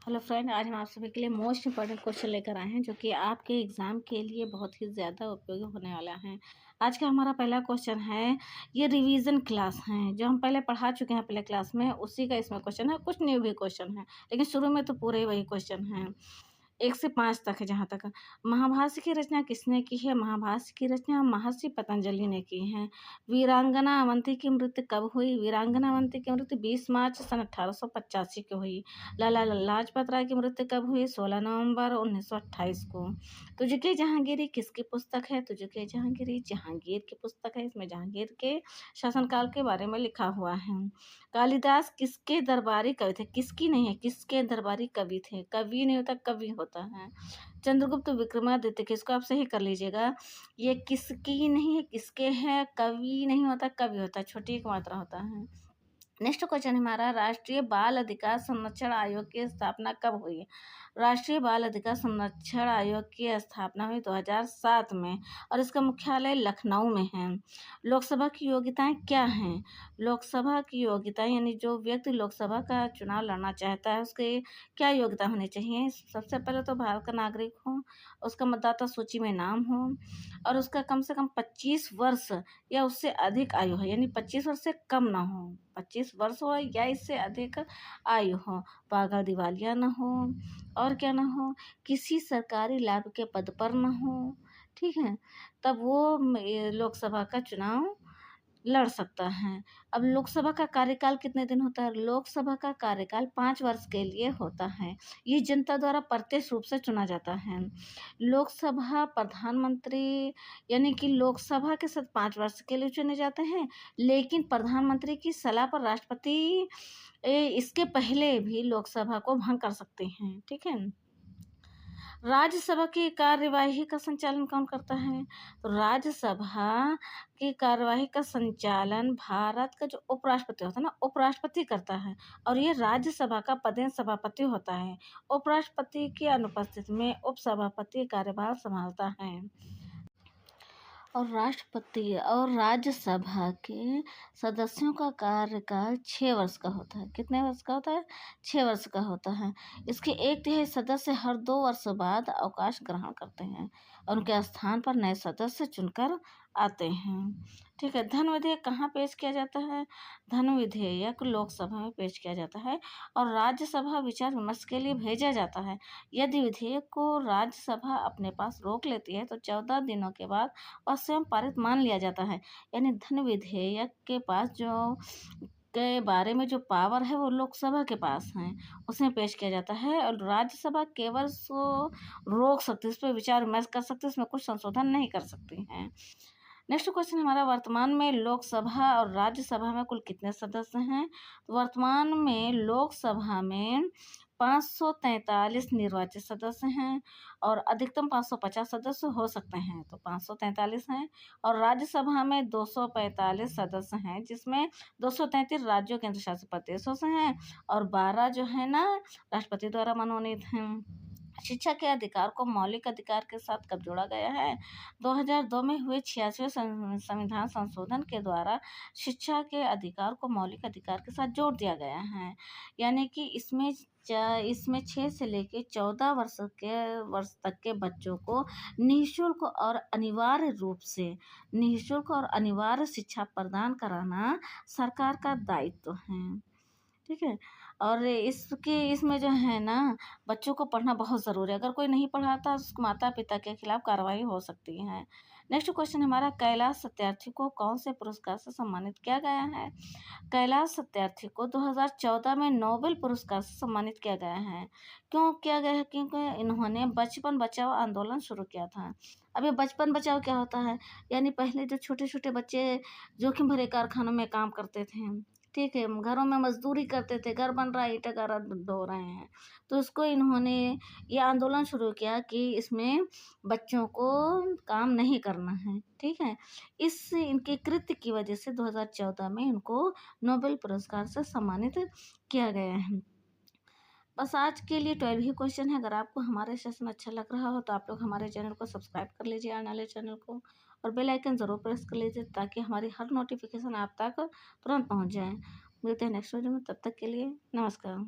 Hello friend, आज हम आप सभी के लिए मोस्ट इम्पॉर्टेंट क्वेश्चन लेकर आए हैं जो कि आपके एग्ज़ाम के लिए बहुत ही ज़्यादा उपयोगी होने वाला है। आज का हमारा पहला क्वेश्चन है, ये रिवीजन क्लास हैं जो हम पहले पढ़ा चुके हैं पहले क्लास में, उसी का इसमें क्वेश्चन है। कुछ न्यू भी क्वेश्चन है लेकिन शुरू में तो पूरे वही क्वेश्चन हैं। 1 से 5 तक है जहाँ तक। महाभाष्य की रचना किसने की है? महाभाष्य की रचना महर्षि पतंजलि ने की है। वीरांगना अवंती की मृत्यु कब हुई? वीरांगना अवंती की मृत्यु 20 मार्च सन 1885 को हुई। लाला लाजपत राय की मृत्यु कब हुई? 16 नवंबर 1928 को। तुझके जहांगीरी किसकी पुस्तक है? तुझके जहांगीरी जहांगीर की पुस्तक है। इसमें जहांगीर के शासनकाल के बारे में लिखा हुआ है। कालिदास किसके दरबारी कवि थे? किसकी नहीं है, किसके दरबारी कवि थे। कवि नहीं होता, कवि होता है। चंद्रगुप्त विक्रमादित्य के, इसको आप सही कर लीजिएगा। ये किसकी नहीं है, किसके है। कवि नहीं होता, कवि होता है, छोटी एक मात्रा होता है। नेक्स्ट क्वेश्चन हमारा, राष्ट्रीय बाल अधिकार संरक्षण आयोग की स्थापना कब हुई? राष्ट्रीय बाल अधिकार संरक्षण आयोग की स्थापना हुई 2007 में और इसका मुख्यालय लखनऊ में है। लोकसभा की योग्यताएं क्या हैं? लोकसभा की योग्यताएं यानी जो व्यक्ति लोकसभा का चुनाव लड़ना चाहता है उसके क्या योग्यता होनी चाहिए? सबसे पहले तो भारत का नागरिक हो, उसका मतदाता सूची में नाम हो और उसका कम से कम 25 वर्ष या उससे अधिक आयु हो, यानी 25 वर्ष से कम ना हो, 25 वर्ष हो या इससे अधिक आयु हो, पागल दिवालिया न हो और क्या न हो, किसी सरकारी लाभ के पद पर न हो, ठीक है, तब वो लोकसभा का चुनाव लड़ सकता है। अब लोकसभा का कार्यकाल कितने दिन होता है? लोकसभा का कार्यकाल 5 वर्ष के लिए होता है। ये जनता द्वारा प्रत्यक्ष रूप से चुना जाता है। लोकसभा प्रधानमंत्री यानी कि लोकसभा के साथ 5 वर्ष के लिए चुने जाते हैं, लेकिन प्रधानमंत्री की सलाह पर राष्ट्रपति इसके पहले भी लोकसभा को भंग कर सकते हैं, ठीक है। राज्यसभा की कार्यवाही का संचालन कौन करता है? तो राज्यसभा की कार्यवाही का संचालन भारत का जो उपराष्ट्रपति होता है ना, उपराष्ट्रपति करता है और ये राज्यसभा का पदेन सभापति होता है। उपराष्ट्रपति की अनुपस्थिति में उपसभापति कार्यभार संभालता है। और राष्ट्रपति और राज्यसभा के सदस्यों का कार्यकाल 6 वर्ष का होता है। कितने वर्ष का होता है? 6 वर्ष का होता है। इसके 1/3 सदस्य हर 2 वर्ष बाद अवकाश ग्रहण करते हैं और उनके स्थान पर नए सदस्य चुनकर आते हैं, ठीक है। धन विधेयक कहाँ पेश किया जाता है? धन विधेयक लोकसभा में पेश किया जाता है और राज्यसभा विचार विमर्श के लिए भेजा जाता है। यदि विधेयक को राज्यसभा अपने पास रोक लेती है तो 14 दिनों के बाद वह स्वयं पारित मान लिया जाता है। यानी धन विधेयक के पास जो के बारे में जो पावर है वो लोकसभा के पास है, उसमें पेश किया जाता है और राज्यसभा केवल सो रोक सकती है, इस पर विचार विमर्श कर सकती है, इसमें कुछ संशोधन नहीं कर सकती हैं। नेक्स्ट क्वेश्चन हमारा, वर्तमान में लोकसभा और राज्यसभा में कुल कितने सदस्य हैं? तो वर्तमान में लोकसभा में 543 निर्वाचित सदस्य हैं और अधिकतम 550 सदस्य हो सकते हैं, तो 543 हैं। और राज्यसभा में 245 सदस्य हैं जिसमें 233 राज्यों केंद्र शासित प्रदेशों से हैं और 12 जो है ना राष्ट्रपति द्वारा मनोनीत हैं। शिक्षा के अधिकार को मौलिक अधिकार के साथ कब जोड़ा गया है? 2002 में हुए 86वें संविधान संशोधन के द्वारा शिक्षा के अधिकार को मौलिक अधिकार के साथ जोड़ दिया गया है। यानी कि इसमें 6 से लेकर 14 वर्ष तक के बच्चों को निःशुल्क और अनिवार्य शिक्षा प्रदान कराना सरकार का दायित्व है, ठीक है। और इसमें जो है ना बच्चों को पढ़ना बहुत ज़रूरी है। अगर कोई नहीं पढ़ाता उसको माता पिता के खिलाफ कार्रवाई हो सकती है। नेक्स्ट क्वेश्चन हमारा, कैलाश सत्यार्थी को कौन से पुरस्कार से सम्मानित किया गया है? कैलाश सत्यार्थी को 2014 में नोबेल पुरस्कार से सम्मानित किया गया है। क्यों किया गया है? क्योंकि इन्होंने बचपन बचाओ आंदोलन शुरू किया था। अब ये बचपन बचाओ क्या होता है? यानी पहले जो छोटे छोटे बच्चे जोखिम भरे कारखानों में काम करते थे, ठीक है, घरों में मजदूरी करते थे, घर बन रहा है, ईंटें घर ढो रहे हैं, तो उसको इन्होंने ये आंदोलन शुरू किया कि इसमें बच्चों को काम नहीं करना है, ठीक है। इस इनके कृत्य की वजह से 2014 में इनको नोबेल पुरस्कार से सम्मानित किया गया है। बस आज के लिए 12 ही क्वेश्चन है। अगर आपको हमारे सेशन अच्छा लग रहा हो तो आप लोग हमारे चैनल को सब्सक्राइब कर लीजिए, आने वाले चैनल को, और बेल आइकन ज़रूर प्रेस कर लीजिए ताकि हमारी हर नोटिफिकेशन आप तक तुरंत पहुंच जाए। मिलते हैं नेक्स्ट वीडियो में, तब तक के लिए नमस्कार।